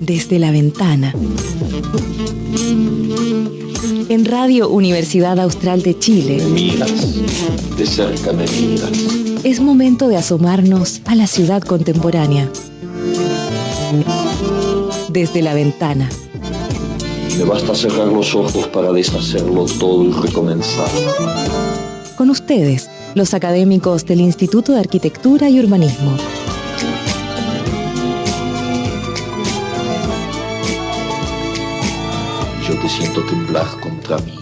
Desde la ventana. En Radio Universidad Austral de Chile. Me miras, de cerca me miras. Es momento de asomarnos a la ciudad contemporánea. Desde la ventana. Me basta cerrar los ojos para deshacerlo todo y recomenzar. Con ustedes, los académicos del Instituto de Arquitectura y Urbanismo. Yo te siento temblar contra mí,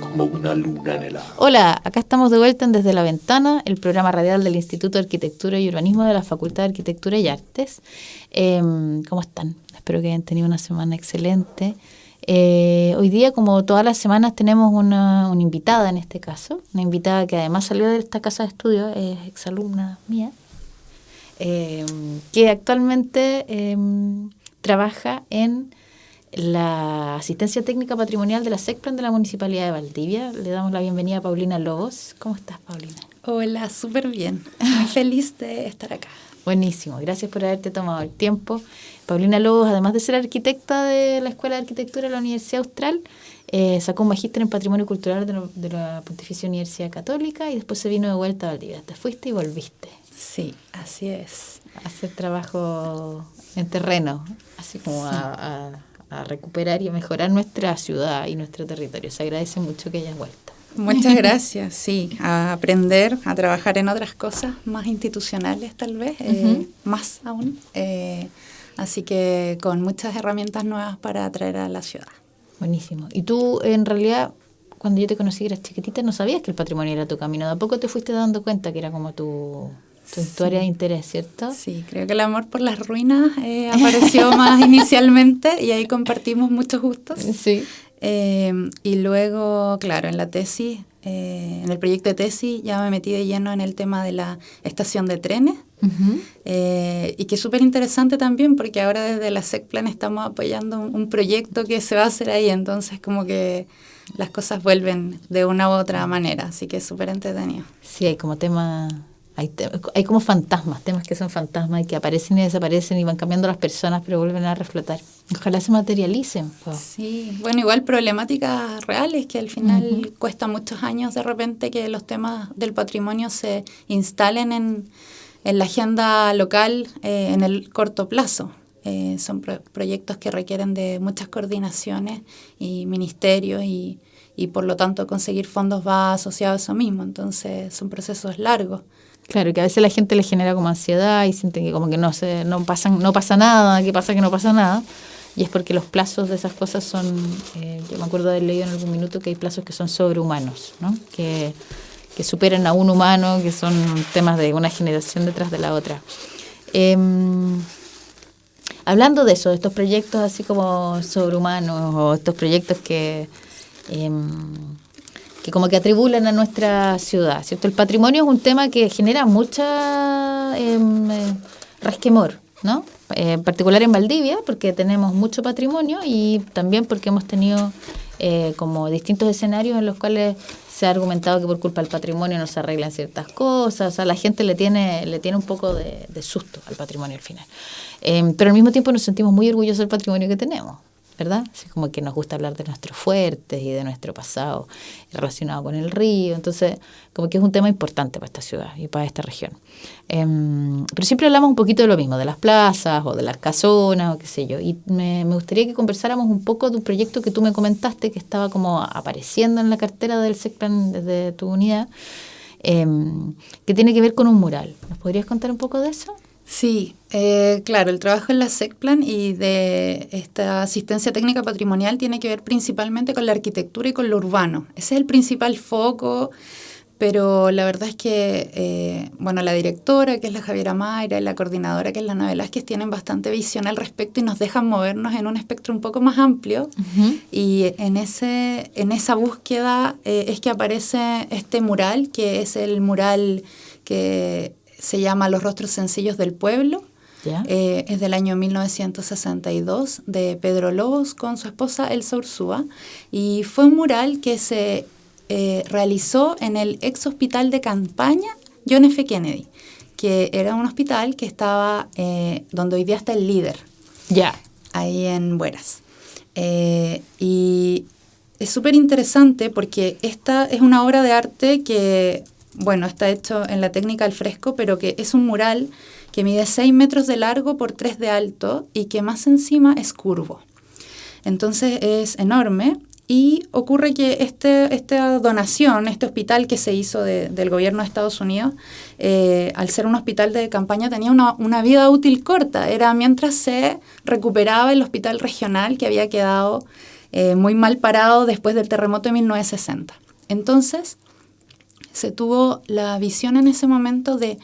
como una luna en el agua. Hola, acá estamos de vuelta en Desde la Ventana, el programa radial del Instituto de Arquitectura y Urbanismo de la Facultad de Arquitectura y Artes. ¿Cómo están? Espero que hayan tenido una semana excelente. Hoy día, como todas las semanas, tenemos una invitada en este caso, una invitada que además salió de esta casa de estudio, es exalumna mía, que actualmente trabaja en la asistencia técnica patrimonial de la SECPLAN de la Municipalidad de Valdivia. Le damos la bienvenida a Paulina Lobos. ¿Cómo estás, Paulina? Hola, súper bien. Muy feliz de estar acá. Buenísimo, gracias por haberte tomado el tiempo. Paulina Lobos, además de ser arquitecta de la Escuela de Arquitectura de la Universidad Austral, sacó un magíster en Patrimonio Cultural de la Pontificia Universidad Católica y después se vino de vuelta a Valdivia. Te fuiste y volviste. Sí, así es. A hacer trabajo en terreno, así como sí. a recuperar y a mejorar nuestra ciudad y nuestro territorio. Se agradece mucho que hayas vuelto. Muchas gracias, sí, a aprender, a trabajar en otras cosas más institucionales tal vez, más aún. Así que con muchas herramientas nuevas para traer a la ciudad. Buenísimo. Y tú, en realidad, cuando yo te conocí, eras chiquitita, no sabías que el patrimonio era tu camino. ¿De a poco te fuiste dando cuenta que era como tu área de interés, cierto? Sí, creo que el amor por las ruinas apareció más inicialmente y ahí compartimos muchos gustos. Sí. Y luego, claro, en la tesis, en el proyecto de tesis ya me metí de lleno en el tema de la estación de trenes. Uh-huh. Y que es súper interesante también porque ahora desde la SECPLAN estamos apoyando un proyecto que se va a hacer ahí, entonces como que las cosas vuelven de una u otra manera, así que es súper entretenido. Sí, hay como temas... Hay como fantasmas, temas que son fantasmas y que aparecen y desaparecen y van cambiando las personas, pero vuelven a reflotar. Ojalá se materialicen. Po. Sí, bueno, igual problemáticas reales que al final cuesta muchos años de repente que los temas del patrimonio se instalen en la agenda local en el corto plazo. Son proyectos que requieren de muchas coordinaciones y ministerios y por lo tanto conseguir fondos va asociado a eso mismo, entonces son procesos largos. Claro, que a veces la gente le genera como ansiedad y sienten que como que no pasa nada, que pasa que no pasa nada. Y es porque los plazos de esas cosas son, yo me acuerdo de haber leído en algún minuto que hay plazos que son sobrehumanos, ¿no? Que superan a un humano, que son temas de una generación detrás de la otra. Hablando de eso, de estos proyectos así como sobrehumanos o estos proyectos que como que atribulan a nuestra ciudad, ¿cierto? El patrimonio es un tema que genera mucha resquemor, ¿no? En particular en Valdivia, porque tenemos mucho patrimonio y también porque hemos tenido como distintos escenarios en los cuales se ha argumentado que por culpa del patrimonio no se arreglan ciertas cosas, o sea, la gente le tiene un poco de susto al patrimonio al final. Pero al mismo tiempo nos sentimos muy orgullosos del patrimonio que tenemos, ¿verdad? Así como que nos gusta hablar de nuestros fuertes y de nuestro pasado relacionado con el río. Entonces, como que es un tema importante para esta ciudad y para esta región. Pero siempre hablamos un poquito de lo mismo, de las plazas o de las casonas o qué sé yo. Y me gustaría que conversáramos un poco de un proyecto que tú me comentaste que estaba como apareciendo en la cartera del SECPLAN desde tu unidad, que tiene que ver con un mural. ¿Nos podrías contar un poco de eso? Sí, claro, el trabajo en la SECPLAN y de esta asistencia técnica patrimonial tiene que ver principalmente con la arquitectura y con lo urbano. Ese es el principal foco, pero la verdad es que, la directora, que es la Javiera Mayra, y la coordinadora, que es la Ana Velázquez, tienen bastante visión al respecto y nos dejan movernos en un espectro un poco más amplio. Uh-huh. Y en esa búsqueda es que aparece este mural, que es el mural que se llama Los rostros sencillos del pueblo. ¿Ya? Es del año 1962 de Pedro Lobos con su esposa Elsa Ursúa y fue un mural que se realizó en el ex hospital de campaña John F. Kennedy, que era un hospital que estaba donde hoy día está el Líder. Ya. ahí en Bueras. Y es súper interesante porque esta es una obra de arte que, bueno, está hecho en la técnica del fresco, pero que es un mural que mide 6 metros de largo por 3 de alto y que más encima es curvo. Entonces es enorme y ocurre que esta donación, este hospital que se hizo del gobierno de Estados Unidos, al ser un hospital de campaña tenía una vida útil corta. Era mientras se recuperaba el hospital regional que había quedado muy mal parado después del terremoto de 1960. Entonces se tuvo la visión en ese momento de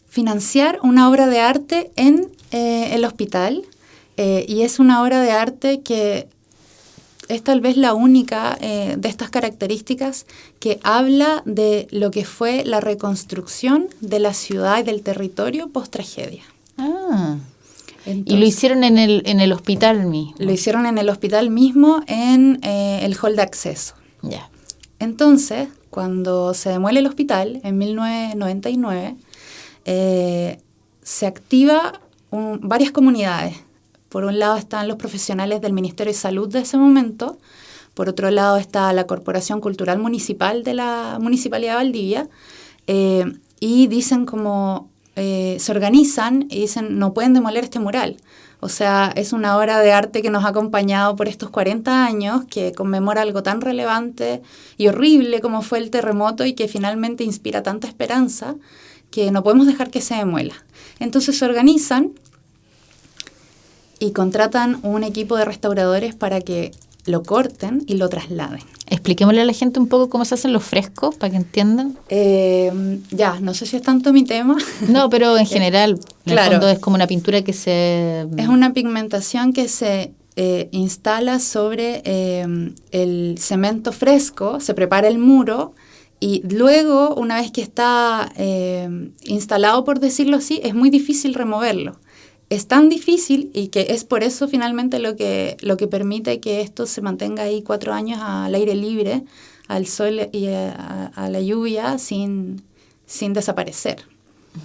financiar una obra de arte en el hospital. Y es una obra de arte que es tal vez la única de estas características que habla de lo que fue la reconstrucción de la ciudad y del territorio post-tragedia. Y lo hicieron en el hospital mismo. Lo hicieron en el hospital mismo, en el hall de acceso. Ya. Entonces, cuando se demuele el hospital, en 1999, se activa varias comunidades. Por un lado están los profesionales del Ministerio de Salud de ese momento, por otro lado está la Corporación Cultural Municipal de la Municipalidad de Valdivia, y dicen se organizan y dicen, no pueden demoler este mural. O sea, es una obra de arte que nos ha acompañado por estos 40 años, que conmemora algo tan relevante y horrible como fue el terremoto y que finalmente inspira tanta esperanza, que no podemos dejar que se demuela. Entonces se organizan y contratan un equipo de restauradores para que lo corten y lo trasladen. Expliquémosle a la gente un poco cómo se hacen los frescos, para que entiendan. No sé si es tanto mi tema. No, pero en general, en claro, el fondo es como una pintura que se... Es una pigmentación que se instala sobre el cemento fresco, se prepara el muro y luego, una vez que está instalado, por decirlo así, es muy difícil removerlo. Es tan difícil y que es por eso finalmente lo que permite que esto se mantenga ahí 4 años al aire libre, al sol y a la lluvia sin desaparecer.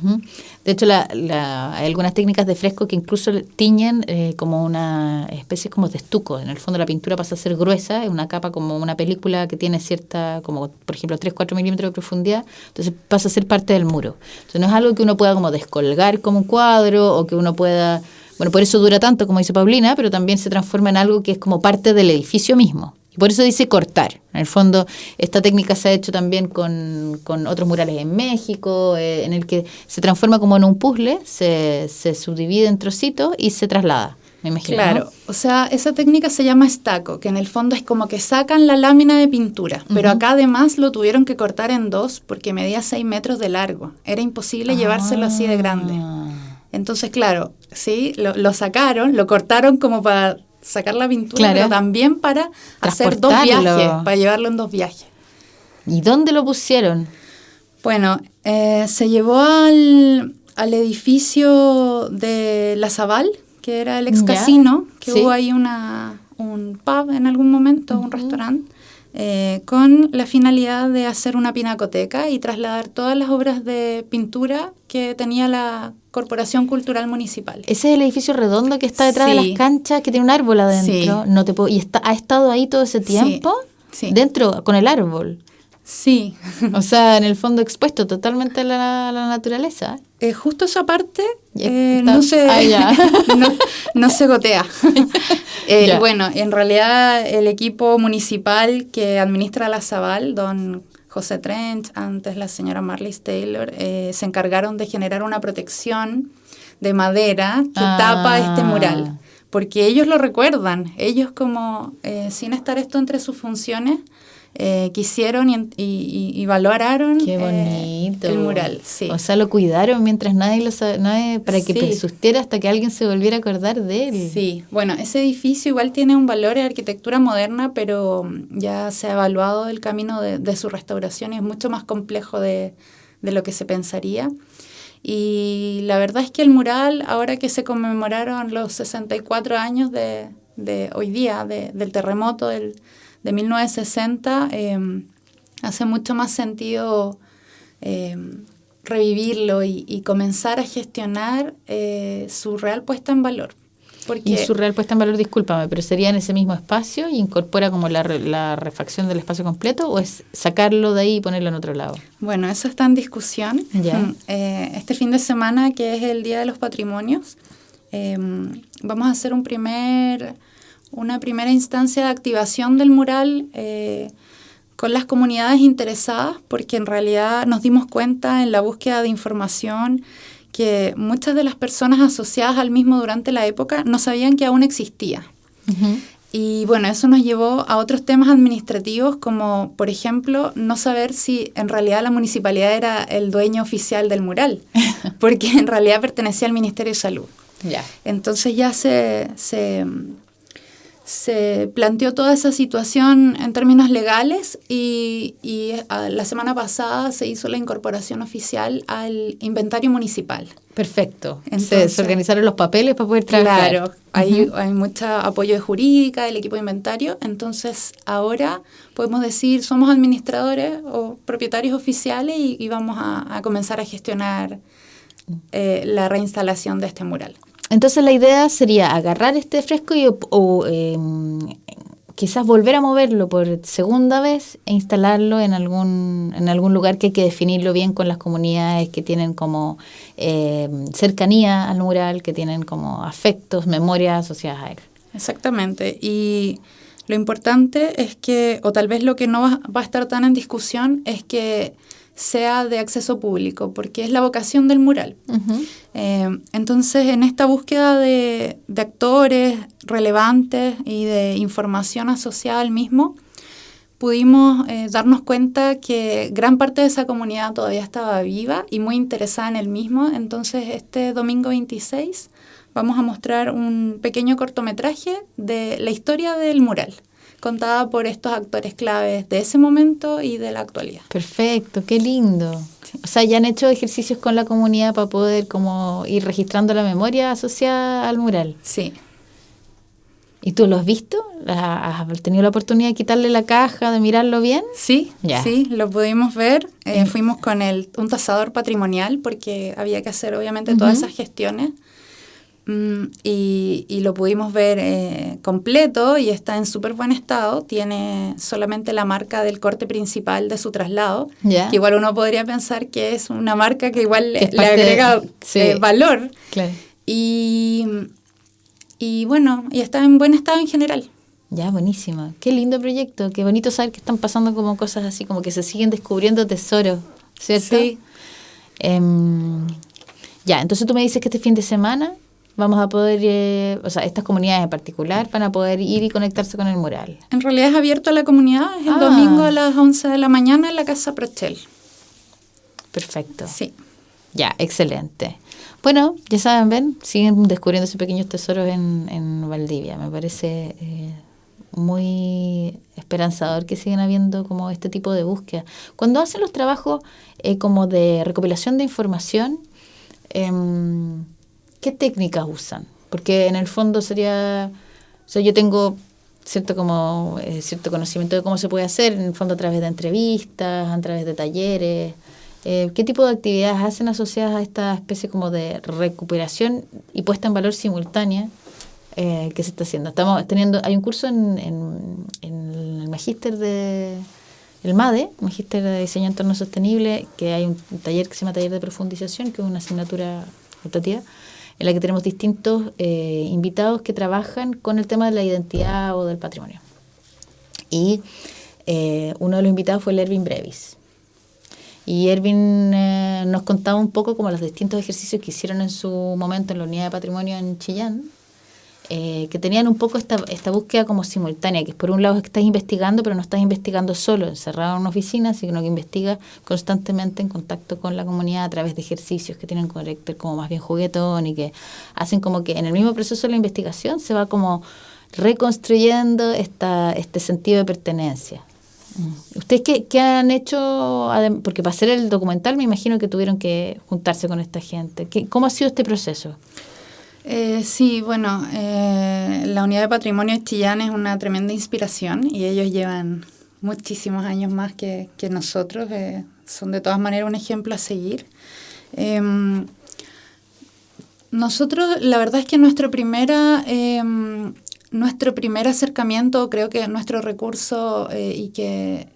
Uh-huh. De hecho, hay algunas técnicas de fresco que incluso tiñen como una especie como de estuco. En el fondo la pintura pasa a ser gruesa, es una capa como una película que tiene cierta, como por ejemplo 3-4 milímetros de profundidad, entonces pasa a ser parte del muro. Entonces no es algo que uno pueda como descolgar como un cuadro o que uno pueda... Bueno, por eso dura tanto, como dice Paulina, pero también se transforma en algo que es como parte del edificio mismo. Por eso dice cortar. En el fondo, esta técnica se ha hecho también con otros murales en México, en el que se transforma como en un puzzle, se subdivide en trocitos y se traslada, me imagino. Claro, ¿no? O sea, esa técnica se llama estaco, que en el fondo es como que sacan la lámina de pintura, pero acá además lo tuvieron que cortar en 2 porque medía 6 metros de largo. Era imposible llevárselo así de grande. Entonces, claro, sí, lo sacaron, lo cortaron como para sacar la pintura, claro, pero también para hacer 2 viajes, para llevarlo en 2 viajes. ¿Y dónde lo pusieron? Bueno, se llevó al edificio de La Saval, que era el ex casino, que hubo ahí un pub en algún momento, un restaurante, con la finalidad de hacer una pinacoteca y trasladar todas las obras de pintura que tenía la Corporación Cultural Municipal. Ese es el edificio redondo que está detrás de las canchas, que tiene un árbol adentro. Sí. ¿Y ha estado ahí todo ese tiempo? Sí. Dentro, con el árbol. Sí. O sea, en el fondo expuesto totalmente a la naturaleza. Justo esa parte no se gotea. Bueno, en realidad el equipo municipal que administra La Saval, don José Trench, antes la señora Marlis Taylor, se encargaron de generar una protección de madera que tapa este mural, porque ellos lo recuerdan, ellos como sin estar esto entre sus funciones, quisieron y valoraron el mural. Sí. O sea, lo cuidaron mientras nadie para que persistiera hasta que alguien se volviera a acordar de él. Sí, bueno, ese edificio igual tiene un valor de arquitectura moderna, pero ya se ha evaluado el camino de su restauración y es mucho más complejo de lo que se pensaría. Y la verdad es que el mural, ahora que se conmemoraron los 64 años de hoy día, del terremoto de 1960, hace mucho más sentido revivirlo y comenzar a gestionar su real puesta en valor. Porque, y surreal puesta en valor, discúlpame, pero ¿sería en ese mismo espacio y incorpora como la refacción del espacio completo o es sacarlo de ahí y ponerlo en otro lado? Bueno, eso está en discusión. Ya. Este fin de semana, que es el Día de los Patrimonios, vamos a hacer una primera instancia de activación del mural con las comunidades interesadas, porque en realidad nos dimos cuenta en la búsqueda de información que muchas de las personas asociadas al mismo durante la época no sabían que aún existía. Uh-huh. Y bueno, eso nos llevó a otros temas administrativos, como por ejemplo no saber si en realidad la municipalidad era el dueño oficial del mural, porque en realidad pertenecía al Ministerio de Salud. Ya. Entonces ya se planteó toda esa situación en términos legales y la semana pasada se hizo la incorporación oficial al inventario municipal. Perfecto. Entonces, se organizaron los papeles para poder trabajar. Claro, hay mucho apoyo de jurídica del equipo de inventario, entonces ahora podemos decir somos administradores o propietarios oficiales y vamos a comenzar a gestionar la reinstalación de este mural. Entonces la idea sería agarrar este fresco o quizás volver a moverlo por segunda vez e instalarlo en algún lugar que hay que definirlo bien con las comunidades que tienen como cercanía al mural, que tienen como afectos, memorias asociadas a él. Exactamente. Y lo importante es que, o tal vez lo que no va a estar tan en discusión, es que sea de acceso público, porque es la vocación del mural. Uh-huh. Entonces, en esta búsqueda de actores relevantes y de información asociada al mismo, pudimos darnos cuenta que gran parte de esa comunidad todavía estaba viva y muy interesada en el mismo. Entonces, este domingo 26 vamos a mostrar un pequeño cortometraje de la historia del mural, contada por estos actores claves de ese momento y de la actualidad. Perfecto, qué lindo. Sí. O sea, ya han hecho ejercicios con la comunidad para poder como ir registrando la memoria asociada al mural. Sí. ¿Y tú lo has visto? ¿Has tenido la oportunidad de quitarle la caja, de mirarlo bien? Sí, ya. Sí, lo pudimos ver. Fuimos con un tasador patrimonial porque había que hacer obviamente todas esas gestiones. Y lo pudimos ver completo y está en súper buen estado. Tiene solamente la marca del corte principal de su traslado, que igual uno podría pensar que es una marca que igual le agrega valor. Claro. Y bueno, y está en buen estado en general. Ya, buenísimo. Qué lindo proyecto. Qué bonito saber que están pasando como cosas así, como que se siguen descubriendo tesoros, ¿cierto? Sí. Ya, entonces tú me dices que este fin de semana vamos a poder, o sea, estas comunidades en particular van a poder ir y conectarse con el mural. En realidad es abierto a la comunidad, es el domingo a las 11 de la mañana en la Casa Prochel. Perfecto. Sí. Ya, excelente. Bueno, ya saben, ven, siguen descubriéndose pequeños tesoros en Valdivia. Me parece muy esperanzador que sigan habiendo como este tipo de búsqueda. Cuando hacen los trabajos como de recopilación de información, ¿qué técnicas usan? Porque en el fondo sería, o sea, yo tengo cierto conocimiento de cómo se puede hacer, en el fondo a través de entrevistas, a través de talleres. ¿Qué tipo de actividades hacen asociadas a esta especie como de recuperación y puesta en valor simultánea que se está haciendo? Hay un curso en el magíster el MADE, Magíster de Diseño de Entorno Sostenible, que hay un taller que se llama Taller de Profundización, que es una asignatura optativa, en la que tenemos distintos invitados que trabajan con el tema de la identidad o del patrimonio. Y uno de los invitados fue el Erwin Brevis. Y Erwin nos contaba un poco como los distintos ejercicios que hicieron en su momento en la Unidad de Patrimonio en Chillán, que tenían un poco esta búsqueda como simultánea, que es por un lado que estás investigando, pero no estás investigando solo, encerrado en una oficina, sino que investigas constantemente en contacto con la comunidad a través de ejercicios que tienen un carácter como más bien juguetón y que hacen como que en el mismo proceso de la investigación se va como reconstruyendo este sentido de pertenencia. ¿Ustedes qué han hecho? Porque para hacer el documental me imagino que tuvieron que juntarse con esta gente. ¿Cómo ha sido este proceso? Sí, bueno, la Unidad de Patrimonio de Chillán es una tremenda inspiración y ellos llevan muchísimos años más que nosotros. Son de todas maneras un ejemplo a seguir. Nosotros, la verdad es que nuestro primer acercamiento, creo que nuestro recurso y que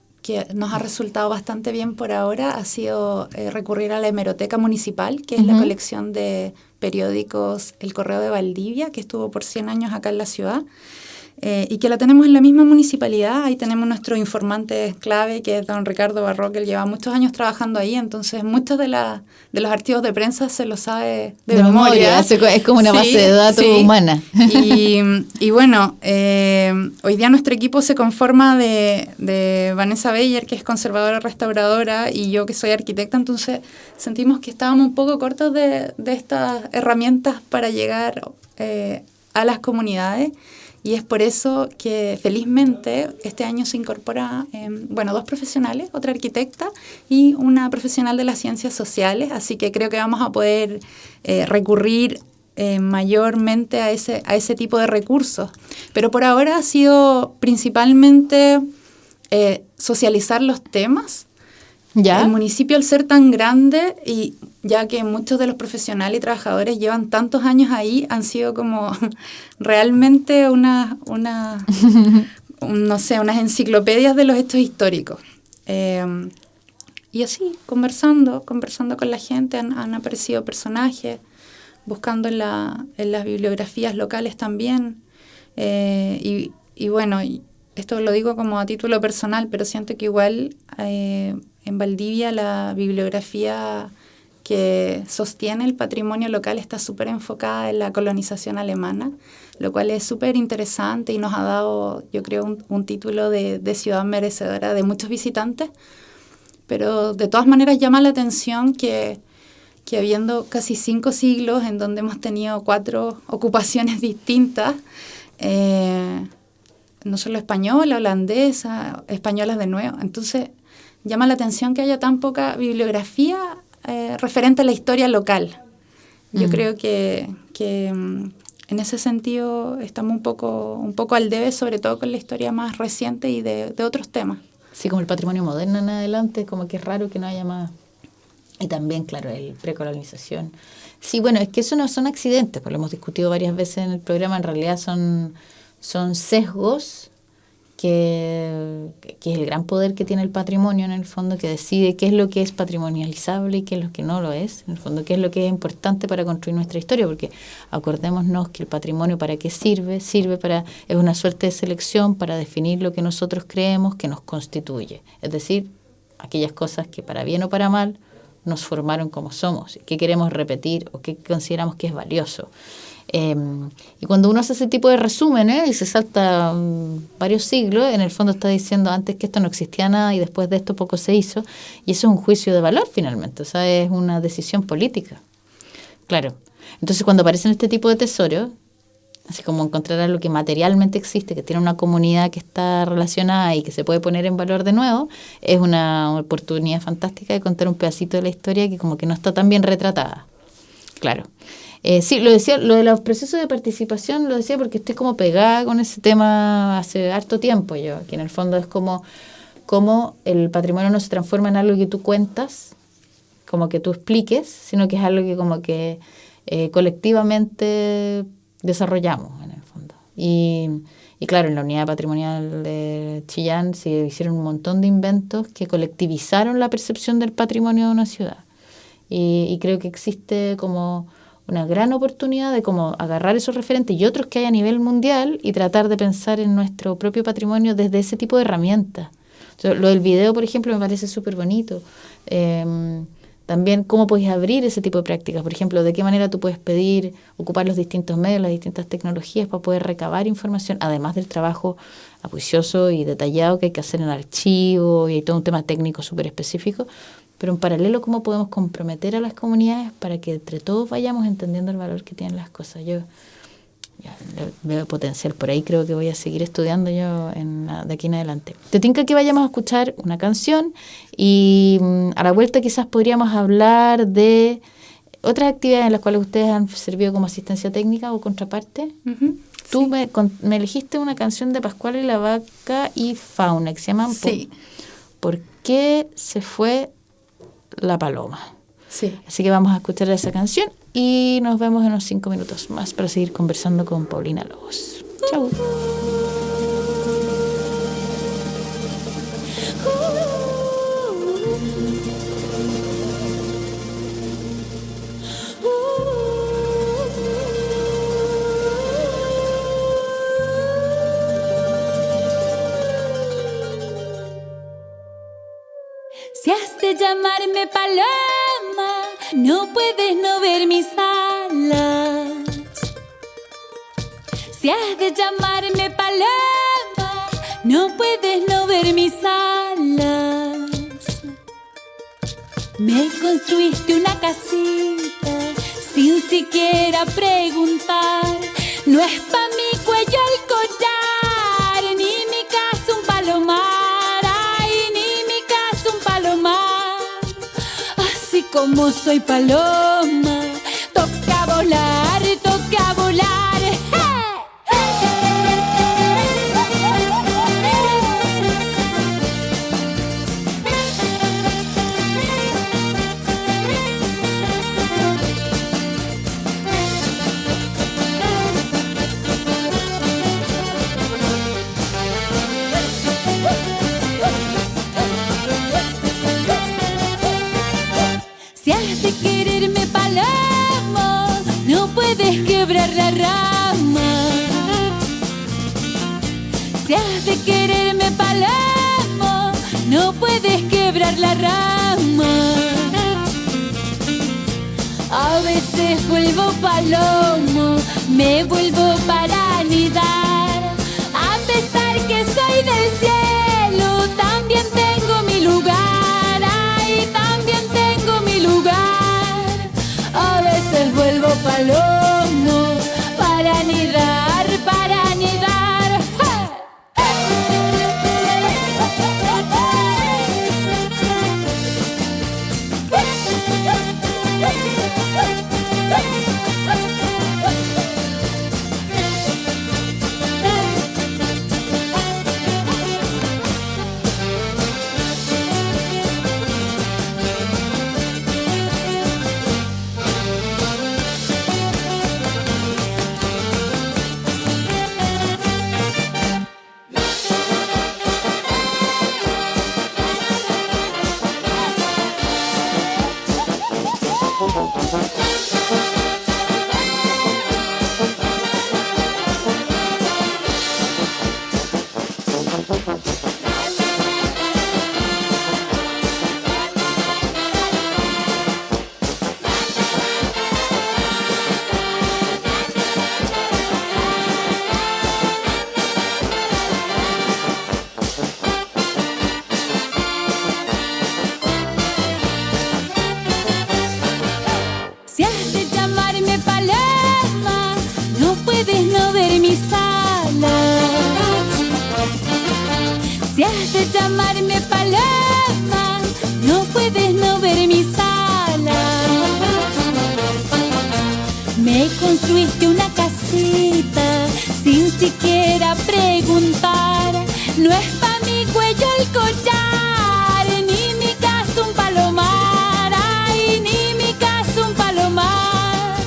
nos ha resultado bastante bien por ahora, ha sido recurrir a la hemeroteca municipal, que es la colección de periódicos El Correo de Valdivia, que estuvo por 100 años acá en la ciudad. Y que la tenemos en la misma municipalidad. Ahí tenemos nuestro informante clave, que es don Ricardo Barro, que él lleva muchos años trabajando ahí, entonces muchos de los archivos de prensa se los sabe de memoria. Es como una base de datos humana. Y bueno, hoy día nuestro equipo se conforma de Vanessa Beyer, que es conservadora restauradora, y yo, que soy arquitecta, entonces sentimos que estábamos un poco cortos de estas herramientas para llegar a las comunidades. Y es por eso que felizmente este año se incorpora, 2 profesionales, otra arquitecta y una profesional de las ciencias sociales, así que creo que vamos a poder recurrir mayormente a ese tipo de recursos. Pero por ahora ha sido principalmente socializar los temas. ¿Ya? El municipio, al ser tan grande, y ya que muchos de los profesionales y trabajadores llevan tantos años ahí, han sido como realmente unas enciclopedias de los hechos históricos. Y así, conversando con la gente, han aparecido personajes, buscando en las bibliografías locales también. Y bueno, esto lo digo como a título personal, pero siento que igual en Valdivia la bibliografía que sostiene el patrimonio local está súper enfocada en la colonización alemana, lo cual es súper interesante y nos ha dado, yo creo, un título de ciudad merecedora de muchos visitantes. Pero de todas maneras llama la atención que habiendo casi 5 siglos en donde hemos tenido 4 ocupaciones distintas, no solo española, holandesa, españolas de nuevo, entonces llama la atención que haya tan poca bibliografía referente a la historia local. Yo creo que en ese sentido estamos un poco al debe, sobre todo con la historia más reciente y de otros temas. Sí, como el patrimonio moderno en adelante, como que es raro que no haya más. Y también, claro, el precolonización. Sí, bueno, es que eso no son accidentes, pues lo hemos discutido varias veces en el programa, en realidad son sesgos que es el gran poder que tiene el patrimonio en el fondo, que decide qué es lo que es patrimonializable y qué es lo que no lo es, en el fondo qué es lo que es importante para construir nuestra historia, porque acordémonos que el patrimonio ¿para qué sirve? Es una suerte de selección para definir lo que nosotros creemos que nos constituye, es decir, aquellas cosas que para bien o para mal nos formaron como somos, qué queremos repetir o qué consideramos que es valioso. Y cuando uno hace ese tipo de resúmenes y se salta varios siglos, en el fondo está diciendo antes que esto no existía nada y después de esto poco se hizo, y eso es un juicio de valor finalmente, o sea, es una decisión política. Claro. Entonces cuando aparecen este tipo de tesoros, así como encontrar algo que materialmente existe, que tiene una comunidad que está relacionada y que se puede poner en valor de nuevo, es una oportunidad fantástica de contar un pedacito de la historia que como que no está tan bien retratada. Claro. Sí, lo decía, lo de los procesos de participación lo decía porque estoy como pegada con ese tema hace harto tiempo yo, que en el fondo es como el patrimonio no se transforma en algo que tú cuentas, como que tú expliques, sino que es algo que como que colectivamente desarrollamos en el fondo. Y claro, en la unidad patrimonial de Chillán se hicieron un montón de inventos que colectivizaron la percepción del patrimonio de una ciudad. Y creo que existe como una gran oportunidad de como agarrar esos referentes y otros que hay a nivel mundial y tratar de pensar en nuestro propio patrimonio desde ese tipo de herramientas. Entonces, lo del video, por ejemplo, me parece súper bonito. También cómo puedes abrir ese tipo de prácticas. Por ejemplo, de qué manera tú puedes pedir, ocupar los distintos medios, las distintas tecnologías para poder recabar información, además del trabajo acuicioso y detallado que hay que hacer en el archivo, y hay todo un tema técnico súper específico. Pero en paralelo, ¿cómo podemos comprometer a las comunidades para que entre todos vayamos entendiendo el valor que tienen las cosas? Yo ya veo potencial por ahí, creo que voy a seguir estudiando yo de aquí en adelante. Te tinca que vayamos a escuchar una canción y a la vuelta quizás podríamos hablar de otras actividades en las cuales ustedes han servido como asistencia técnica o contraparte. Uh-huh. Tú sí. me elegiste una canción de Pascual y la Vaca y Fauna, que se llaman sí. ¿Por qué se fue la paloma? Sí. Así que vamos a escuchar esa canción y nos vemos en unos 5 minutos más para seguir conversando con Paulina Lobos. Chau. Si has de llamarme paloma, no puedes no ver mis alas. Si has de llamarme paloma, no puedes no ver mis alas. Me construiste una casita sin siquiera preguntar. No es pa' mi cuello el collar, ni mi casa un palomar. Así como soy paloma, toca volar, toca volar. Si has de quererme paloma, no puedes quebrar la rama. Si has de quererme paloma, no puedes quebrar la rama. A veces vuelvo palomo, me vuelvo para anidar. A pesar que soy del cielo, también tengo mi lugar. A veces vuelvo palomo para anidar, para anidar. Si has de llamarme paloma, no puedes no ver mis alas. Si has de llamarme paloma, no puedes no ver mis alas. Me construiste una casita sin siquiera preguntar. No es pa' mi cuello el collar, ni mi casa un palomar. Ay, ni mi casa un palomar.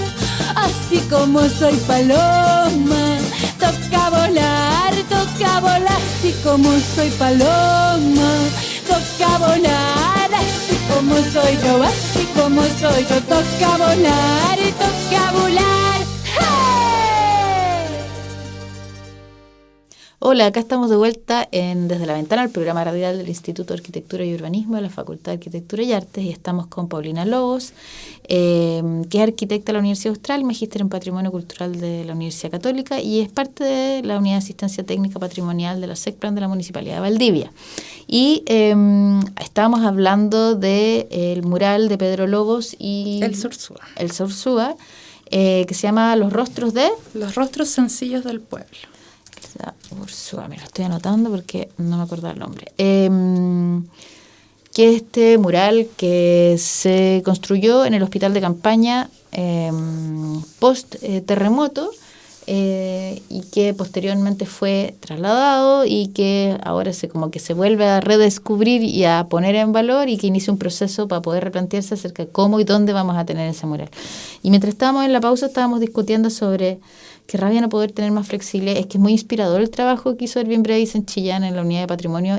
Así como soy paloma, toca volar, toca volar. Así como soy paloma, toca volar. Así como soy yo, así como soy yo, toca volar y toca volar. ¡Hey! Hola, acá estamos de vuelta Desde la Ventana, el programa radial del Instituto de Arquitectura y Urbanismo de la Facultad de Arquitectura y Artes, y estamos con Paulina Lobos, que es arquitecta de la Universidad Austral, magíster en Patrimonio Cultural de la Universidad Católica y es parte de la Unidad de Asistencia Técnica Patrimonial de la SECPLAN de la Municipalidad de Valdivia. Y estábamos hablando del mural de Pedro Lobos y El Zorzúa, que se llama Los rostros de... Los rostros sencillos del pueblo. Ursúa, me lo estoy anotando porque no me acuerdo el nombre. Que este mural que se construyó en el hospital de campaña post terremoto y que posteriormente fue trasladado y que ahora como que se vuelve a redescubrir y a poner en valor y que inicia un proceso para poder replantearse acerca de cómo y dónde vamos a tener ese mural. Y mientras estábamos en la pausa estábamos discutiendo sobre qué rabia no poder tener más flexible. Es que es muy inspirador el trabajo que hizo Erwin Breis en Chillán en la unidad de patrimonio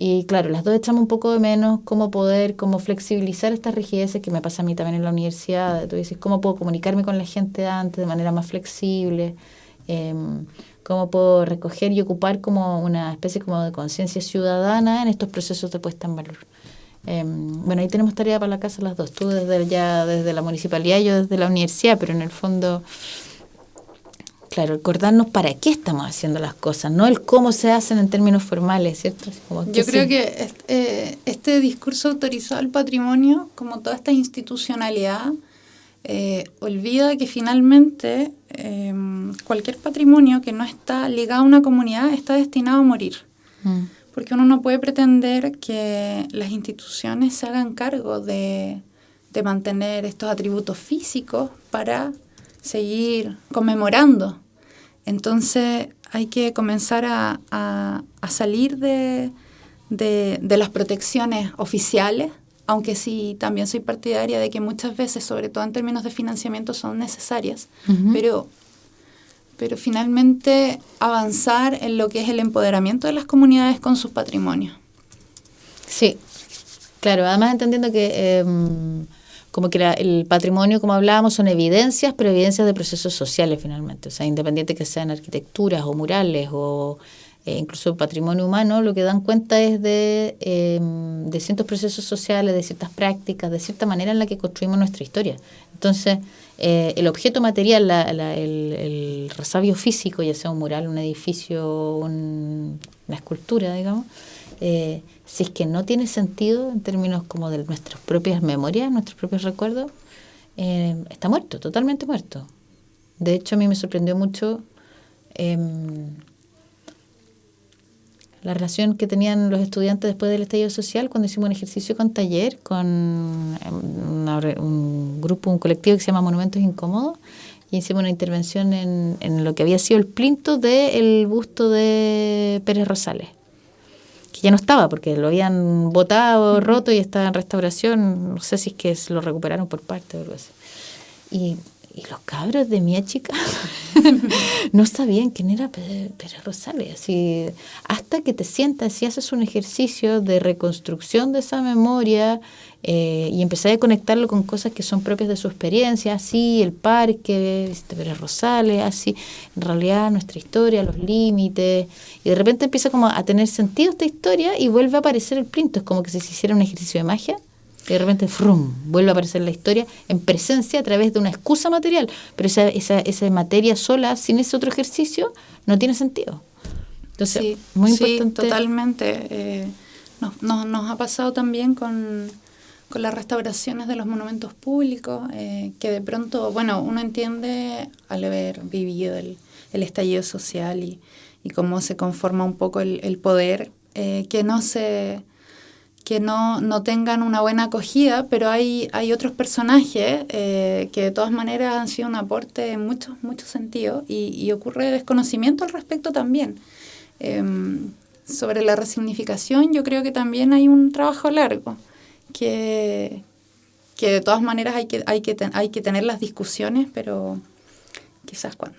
y claro, las dos echamos un poco de menos cómo poder, cómo flexibilizar estas rigideces que me pasa a mí también en la universidad. Tú dices, cómo puedo comunicarme con la gente antes de manera más flexible, cómo puedo recoger y ocupar como una especie como de conciencia ciudadana en estos procesos de puesta en valor. Bueno, ahí tenemos tarea para la casa las dos, tú desde la municipalidad y yo desde la universidad, pero en el fondo... Claro, recordarnos para qué estamos haciendo las cosas, no el cómo se hacen en términos formales, ¿cierto? Yo creo que este discurso autorizado al patrimonio, como toda esta institucionalidad, olvida que finalmente cualquier patrimonio que no está ligado a una comunidad está destinado a morir. Porque uno no puede pretender que las instituciones se hagan cargo de mantener estos atributos físicos para seguir conmemorando. Entonces hay que comenzar a salir de las protecciones oficiales, aunque sí también soy partidaria de que muchas veces, sobre todo en términos de financiamiento, son necesarias, pero finalmente avanzar en lo que es el empoderamiento de las comunidades con sus patrimonios. Sí, claro, además entendiendo que... como que el patrimonio, como hablábamos, son evidencias, pero evidencias de procesos sociales finalmente. O sea, independiente que sean arquitecturas o murales o incluso patrimonio humano, lo que dan cuenta es de ciertos procesos sociales, de ciertas prácticas, de cierta manera en la que construimos nuestra historia. Entonces, el objeto material, el resabio físico, ya sea un mural, un edificio, una escultura, digamos, si es que no tiene sentido en términos como de nuestras propias memorias, nuestros propios recuerdos, está muerto, totalmente muerto. De hecho, a mí me sorprendió mucho la relación que tenían los estudiantes después del estallido social cuando hicimos un ejercicio con taller con un grupo, un colectivo que se llama Monumentos Incómodos, y hicimos una intervención en lo que había sido el plinto del busto de Pérez Rosales, que ya no estaba porque lo habían botado, roto y estaba en restauración. No sé si es que lo recuperaron por parte o algo así. Y los cabros de mi chica no sabían quién era Pérez Rosales. Así, hasta que te sientas y haces un ejercicio de reconstrucción de esa memoria y empezás a conectarlo con cosas que son propias de su experiencia, así el parque, Pérez Rosales, así en realidad nuestra historia, los límites, y de repente empieza como a tener sentido esta historia y vuelve a aparecer el plinto. Es como que si se hiciera un ejercicio de magia. Y de repente, ¡frum!, vuelve a aparecer la historia en presencia a través de una excusa material. Pero esa materia sola, sin ese otro ejercicio, no tiene sentido. Entonces, sí, muy importante. Sí, totalmente. Nos ha pasado también con las restauraciones de los monumentos públicos, que de pronto, bueno, uno entiende al haber vivido el estallido social y cómo se conforma un poco el poder, que no tengan una buena acogida, pero hay otros personajes que de todas maneras han sido un aporte en muchos sentidos y ocurre desconocimiento al respecto también. Sobre la resignificación yo creo que también hay un trabajo largo que de todas maneras hay que tener las discusiones, pero quizás cuándo.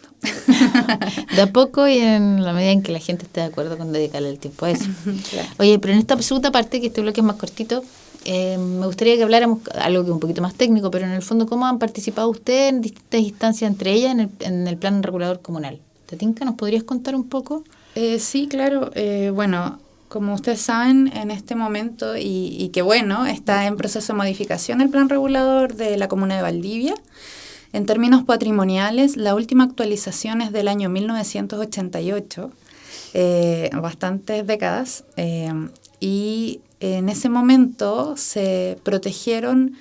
De a poco y en la medida en que la gente esté de acuerdo con dedicarle el tiempo a eso. Claro. Oye, pero en esta segunda parte, que este bloque es más cortito, me gustaría que habláramos algo que es un poquito más técnico, pero en el fondo, ¿cómo han participado ustedes en distintas instancias, entre ellas en el plan regulador comunal? ¿Te tinca? ¿Nos podrías contar un poco? Sí, claro. Bueno, como ustedes saben, en este momento, y que bueno, está en proceso de modificación el plan regulador de la comuna de Valdivia. En términos patrimoniales, la última actualización es del año 1988, bastantes décadas, y en ese momento se protegieron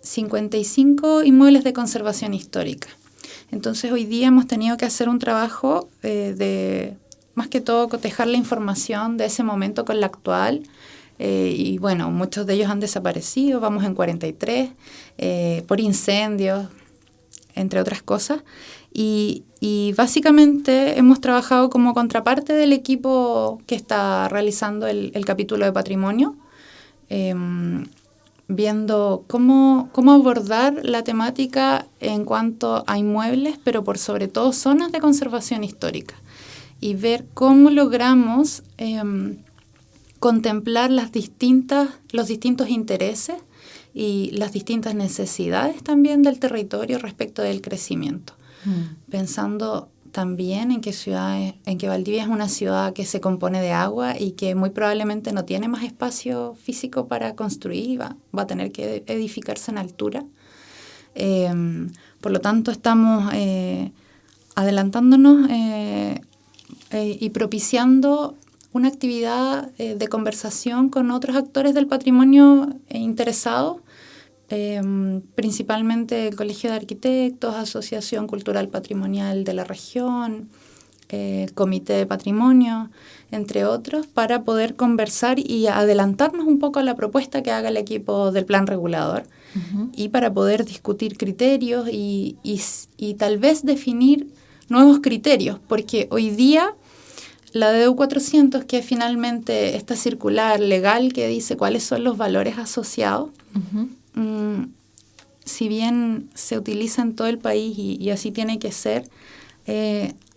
55 inmuebles de conservación histórica. Entonces hoy día hemos tenido que hacer un trabajo de, más que todo, cotejar la información de ese momento con la actual. Y bueno, muchos de ellos han desaparecido, vamos en 43, por incendios, entre otras cosas, Y básicamente hemos trabajado como contraparte del equipo que está realizando el capítulo de patrimonio, viendo cómo abordar la temática en cuanto a inmuebles, pero por sobre todo zonas de conservación histórica, y ver cómo logramos contemplar los distintos intereses y las distintas necesidades también del territorio respecto del crecimiento. Pensando también en que Valdivia es una ciudad que se compone de agua y que muy probablemente no tiene más espacio físico para construir, va a tener que edificarse en altura. Por lo tanto, estamos adelantándonos y propiciando una actividad de conversación con otros actores del patrimonio interesados, principalmente el Colegio de Arquitectos, Asociación Cultural Patrimonial de la región, Comité de Patrimonio, entre otros, para poder conversar y adelantarnos un poco a la propuesta que haga el equipo del plan regulador, y para poder discutir criterios y tal vez definir nuevos criterios, porque hoy día la DEU 400, que es finalmente esta circular legal que dice cuáles son los valores asociados, si bien se utiliza en todo el país y así tiene que ser,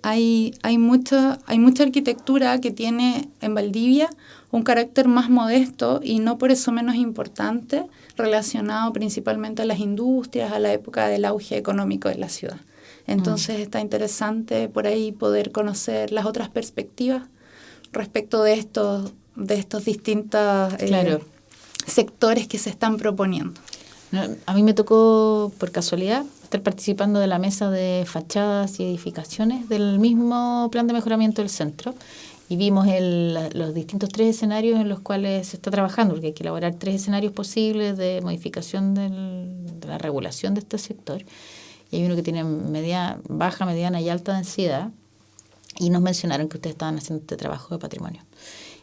hay mucha arquitectura que tiene en Valdivia un carácter más modesto y no por eso menos importante, relacionado principalmente a las industrias, a la época del auge económico de la ciudad. Entonces está interesante por ahí poder conocer las otras perspectivas respecto de estos distintos sectores que se están proponiendo. A mí me tocó, por casualidad, estar participando de la mesa de fachadas y edificaciones del mismo plan de mejoramiento del centro, y vimos los distintos 3 escenarios en los cuales se está trabajando, porque hay que elaborar 3 escenarios posibles de modificación de la regulación de este sector, y hay uno que tiene baja, mediana y alta densidad, y nos mencionaron que ustedes estaban haciendo este trabajo de patrimonio.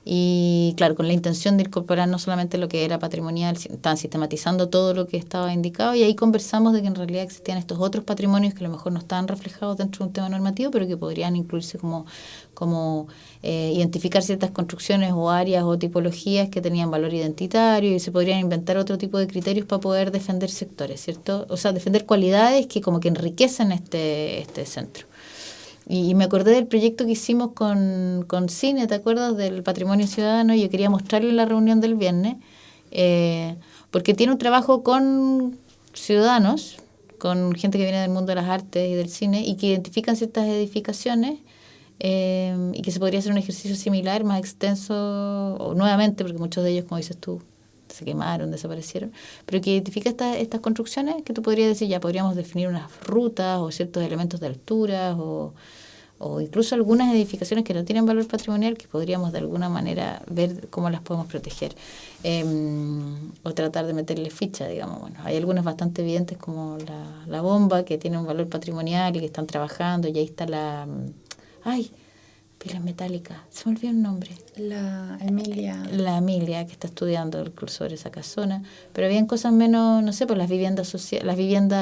Y claro, con la intención de incorporar no solamente lo que era patrimonial, estaban sistematizando todo lo que estaba indicado, y ahí conversamos de que en realidad existían estos otros patrimonios que a lo mejor no estaban reflejados dentro de un tema normativo, pero que podrían incluirse como identificar ciertas construcciones o áreas o tipologías que tenían valor identitario, y se podrían inventar otro tipo de criterios para poder defender sectores, ¿cierto? O sea, defender cualidades que como que enriquecen este centro. Y me acordé del proyecto que hicimos con Cine, ¿te acuerdas? Del patrimonio ciudadano. Yo quería mostrarlo en la reunión del viernes, porque tiene un trabajo con ciudadanos, con gente que viene del mundo de las artes y del cine, y que identifican ciertas edificaciones, y que se podría hacer un ejercicio similar, más extenso, o nuevamente, porque muchos de ellos, como dices tú, se quemaron, desaparecieron, pero que identifica estas construcciones que tú podrías decir, ya podríamos definir unas rutas o ciertos elementos de alturas o incluso algunas edificaciones que no tienen valor patrimonial que podríamos de alguna manera ver cómo las podemos proteger, o tratar de meterle ficha, digamos. Bueno, hay algunas bastante evidentes como la bomba, que tiene un valor patrimonial y que están trabajando, y ahí está pilas metálicas, se me olvidó el nombre. La Emilia, que está estudiando el curso sobre esa casona, pero habían cosas menos, no sé, pues las viviendas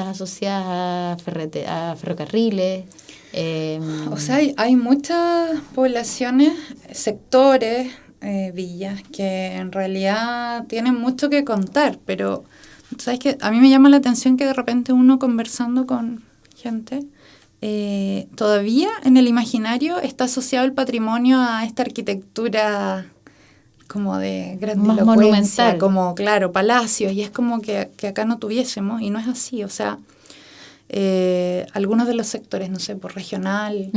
asociadas a ferrocarriles. O sea, hay muchas poblaciones, sectores, villas, que en realidad tienen mucho que contar, pero ¿sabes qué? A mí me llama la atención que de repente uno conversando con gente, todavía en el imaginario está asociado el patrimonio a esta arquitectura como de grandilocuencia, como, claro, palacios, y es como que acá no tuviésemos, y no es así. O sea, algunos de los sectores, no sé, por regional,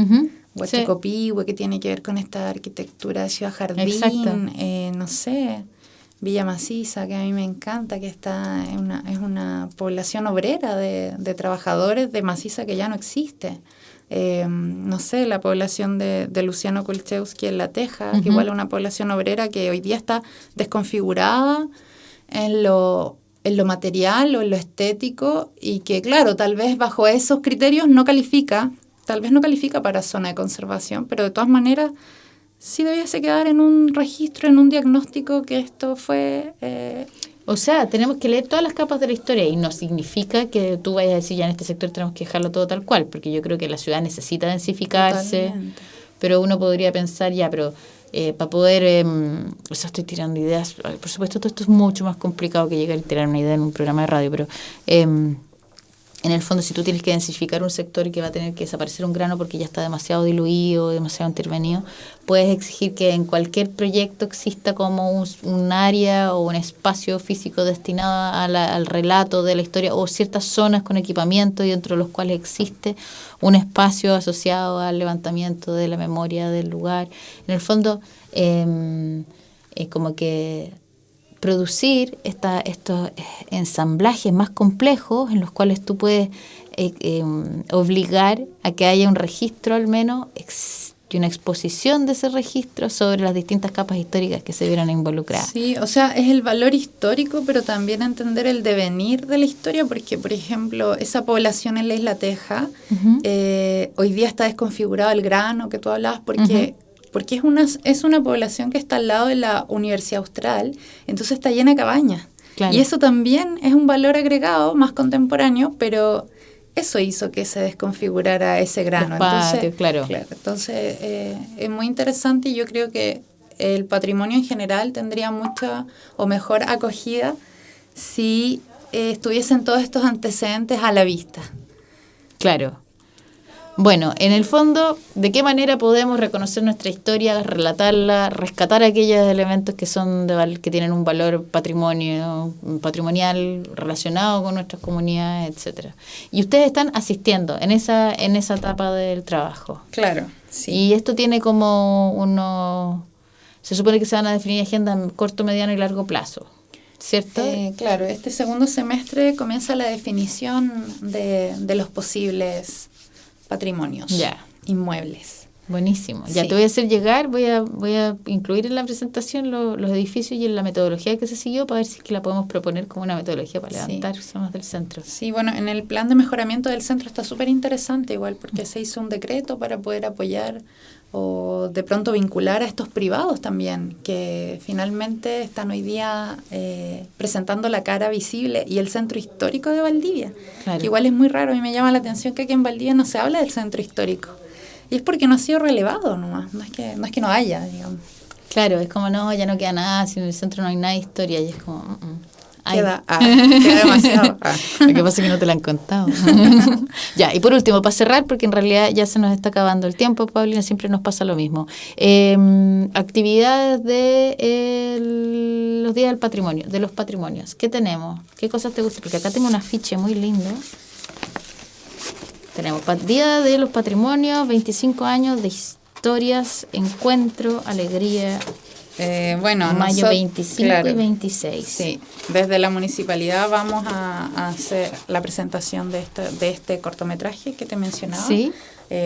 Huachacopihue, que tiene que ver con esta arquitectura de Ciudad Jardín, no sé, Villa Maciza, que a mí me encanta, que es una población obrera de trabajadores de Maciza que ya no existe. No sé, la población de Luciano Kulczewski en La Teja, que igual es una población obrera que hoy día está desconfigurada en lo material o en lo estético, y que, claro, tal vez bajo esos criterios tal vez no califica para zona de conservación, pero de todas maneras sí debiese quedar en un registro, en un diagnóstico, que esto fue O sea, tenemos que leer todas las capas de la historia y no significa que tú vayas a decir ya en este sector tenemos que dejarlo todo tal cual, porque yo creo que la ciudad necesita densificarse, Totalmente. pero uno podría pensar ya, pero para poder, o sea, estoy tirando ideas, por supuesto todo esto es mucho más complicado que llegar a tirar una idea en un programa de radio, pero en el fondo si tú tienes que densificar un sector y que va a tener que desaparecer un grano porque ya está demasiado diluido, demasiado intervenido, puedes exigir que en cualquier proyecto exista como un área o un espacio físico destinado al relato de la historia o ciertas zonas con equipamiento y dentro de los cuales existe un espacio asociado al levantamiento de la memoria del lugar. En el fondo, como que producir estos ensamblajes más complejos en los cuales tú puedes obligar a que haya un registro al menos y una exposición de ese registro sobre las distintas capas históricas que se vieron involucradas. Sí, o sea, es el valor histórico, pero también entender el devenir de la historia, porque, por ejemplo, esa población en la Isla Teja, hoy día está desconfigurado el grano que tú hablabas, porque es una población que está al lado de la Universidad Austral, entonces está llena de cabañas. Claro. Y eso también es un valor agregado más contemporáneo, pero eso hizo que se desconfigurara ese grano. Los patios, claro. Entonces es muy interesante y yo creo que el patrimonio en general tendría mucha o mejor acogida si estuviesen todos estos antecedentes a la vista. Claro. Bueno, en el fondo, ¿de qué manera podemos reconocer nuestra historia, relatarla, rescatar aquellos elementos que son que tienen un valor patrimonial relacionado con nuestras comunidades, etcétera? Y ustedes están asistiendo en esa etapa del trabajo. Claro, sí. Y esto tiene como se supone que se van a definir agendas en corto, mediano y largo plazo, ¿cierto? Claro, este segundo semestre comienza la definición de los posibles patrimonios inmuebles. Buenísimo. Ya Sí. te voy a hacer llegar, voy a incluir en la presentación los edificios y en la metodología que se siguió para ver si es que la podemos proponer como una metodología para levantar zonas del centro. Sí, bueno, en el plan de mejoramiento del centro está súper interesante igual porque se hizo un decreto para poder apoyar o de pronto vincular a estos privados también, que finalmente están hoy día presentando la cara visible y el centro histórico de Valdivia. Claro. Que igual es muy raro y me llama la atención que aquí en Valdivia no se habla del centro histórico. Y es porque no ha sido relevado nomás, no es que no haya, digamos. Claro, es como ya no queda nada, si en el centro no hay nada de historia y es como... Queda demasiado. Lo que pasa es que no te la han contado. Ya, y por último, para cerrar, porque en realidad ya se nos está acabando el tiempo, Paulina, siempre nos pasa lo mismo. Actividades de los días del patrimonio, de los patrimonios. ¿Qué tenemos? ¿Qué cosas te gustan? Porque acá tengo un afiche muy lindo. Tenemos Día de los Patrimonios, 25 años de historias, encuentro, alegría. Mayo 25 y 26. Sí, desde la municipalidad vamos a hacer la presentación de este cortometraje que te mencionaba. Sí.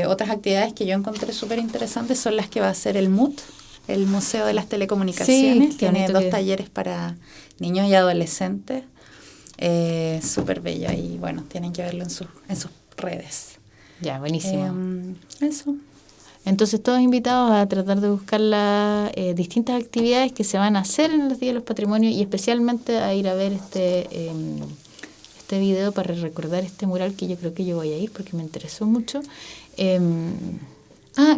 Otras actividades que yo encontré súper interesantes son las que va a hacer el MUT, el Museo de las Telecomunicaciones. Sí, tiene 2 talleres para niños y adolescentes. Súper bello y bueno, tienen que verlo en sus redes. Ya, buenísimo. Eso. Entonces todos invitados a tratar de buscar las distintas actividades que se van a hacer en los días de los patrimonios y especialmente a ir a ver este video para recordar este mural que yo creo que yo voy a ir porque me interesó mucho.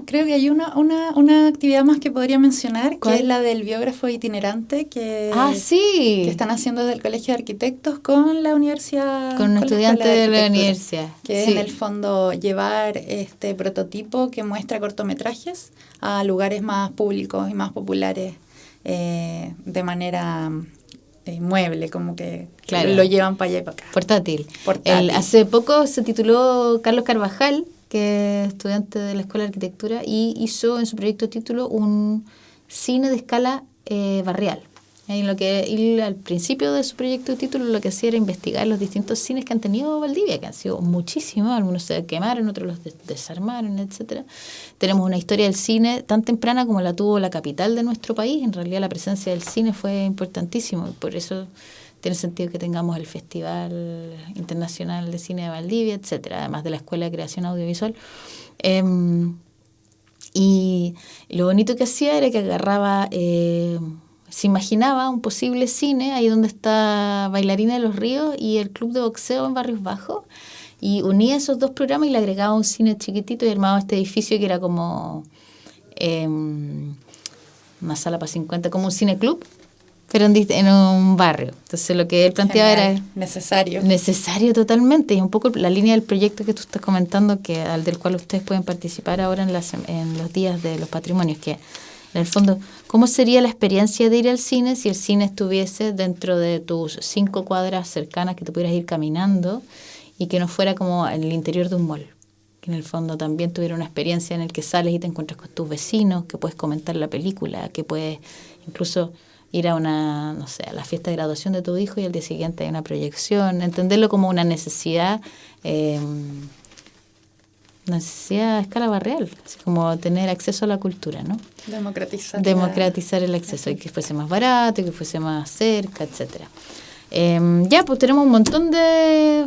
Creo que hay una actividad más que podría mencionar, ¿cuál? Que es la del biógrafo itinerante que están haciendo desde el Colegio de Arquitectos con la universidad. Con un estudiante de la universidad. Que es en el fondo llevar este prototipo que muestra cortometrajes a lugares más públicos y más populares de manera mueble, como que lo llevan para allá y para acá. Portátil. Hace poco se tituló Carlos Carvajal, que es estudiante de la Escuela de Arquitectura, y hizo en su proyecto título un cine de escala barrial. En lo que él, al principio de su proyecto de título, lo que hacía era investigar los distintos cines que han tenido Valdivia, que han sido muchísimos, algunos se quemaron, otros los desarmaron, etcétera. Tenemos una historia del cine tan temprana como la tuvo la capital de nuestro país. En realidad la presencia del cine fue importantísima, y por eso tiene sentido que tengamos el Festival Internacional de Cine de Valdivia, etcétera, además de la Escuela de Creación Audiovisual. Y lo bonito que hacía era que agarraba se imaginaba un posible cine ahí donde está Bailarina de los Ríos y el Club de Boxeo en Barrios Bajos, y unía esos dos programas y le agregaba un cine chiquitito y armaba este edificio que era como una sala para 50, como un cineclub, pero en un barrio. Entonces lo que él planteaba era necesario totalmente, y un poco la línea del proyecto que tú estás comentando, del cual ustedes pueden participar ahora en los días de los patrimonios, que en el fondo, ¿cómo sería la experiencia de ir al cine si el cine estuviese dentro de tus 5 cuadras cercanas, que te pudieras ir caminando y que no fuera como en el interior de un mall? Que en el fondo también tuviera una experiencia en el que sales y te encuentras con tus vecinos, que puedes comentar la película, que puedes incluso ir a a la fiesta de graduación de tu hijo y al día siguiente hay una proyección, entenderlo como una necesidad a escala barrial, así como tener acceso a la cultura, ¿no? Democratizar el acceso, y que fuese más barato, y que fuese más cerca, etcétera. Pues tenemos un montón de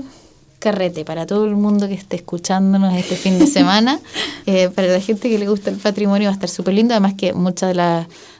carrete para todo el mundo que esté escuchándonos este fin de semana. Para la gente que le gusta el patrimonio va a estar súper lindo, además que muchas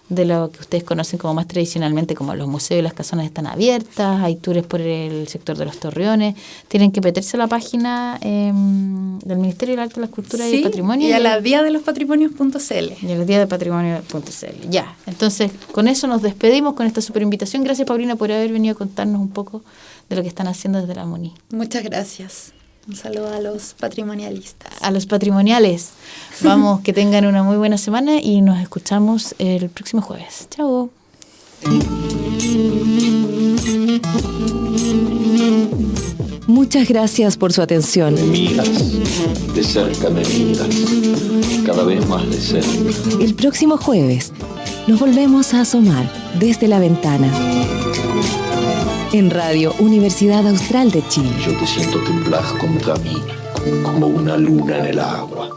de lo que ustedes conocen como más tradicionalmente, como los museos y las casonas, están abiertas, hay tours por el sector de los Torreones, tienen que meterse a la página del Ministerio del Arte, la Cultura y el Patrimonio. Y a la diadelospatrimonios.cl. Y a la diadelospatrimonios.cl. Ya, entonces con eso nos despedimos con esta super invitación. Gracias, Paulina, por haber venido a contarnos un poco de lo que están haciendo desde la MUNI. Muchas gracias. Un saludo a los patrimonialistas. A los patrimoniales. Vamos, que tengan una muy buena semana y nos escuchamos el próximo jueves. Chao. Muchas gracias por su atención. Me miras, de cerca me miras, cada vez más de cerca. El próximo jueves nos volvemos a asomar desde la ventana. En Radio Universidad Austral de Chile. Yo te siento temblar contra mí, como una luna en el agua.